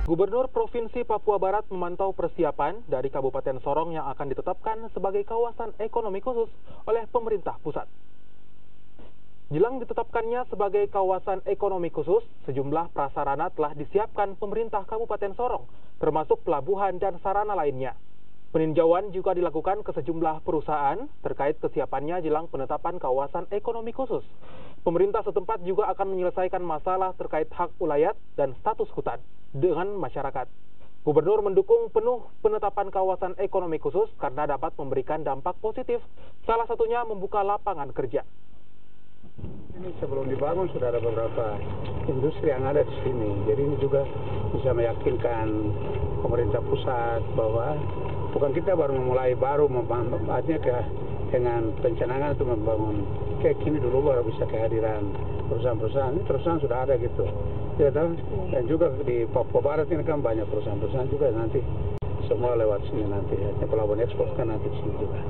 Gubernur Provinsi Papua Barat memantau persiapan dari Kabupaten Sorong yang akan ditetapkan sebagai kawasan ekonomi khusus oleh pemerintah pusat. Jelang ditetapkannya sebagai kawasan ekonomi khusus, sejumlah prasarana telah disiapkan pemerintah Kabupaten Sorong, termasuk pelabuhan dan sarana lainnya. Peninjauan juga dilakukan ke sejumlah perusahaan terkait kesiapannya jelang penetapan kawasan ekonomi khusus. Pemerintah setempat juga akan menyelesaikan masalah terkait hak ulayat dan status hutan dengan masyarakat. Gubernur mendukung penuh penetapan kawasan ekonomi khusus karena dapat memberikan dampak positif, salah satunya membuka lapangan kerja. Ini sebelum dibangun sudah ada beberapa industri yang ada di sini. Jadi ini juga bisa meyakinkan pemerintah pusat bahwa bukan kita baru memulai artinya dengan pencanangan untuk membangun kayak gini dulu baru bisa kehadiran perusahaan-perusahaan. Ini perusahaan sudah ada gitu. Ya, dan juga di Papua Barat ini kan banyak perusahaan-perusahaan juga nanti semua lewat sini nanti. Pelabuhan ekspor kan nanti di sini juga.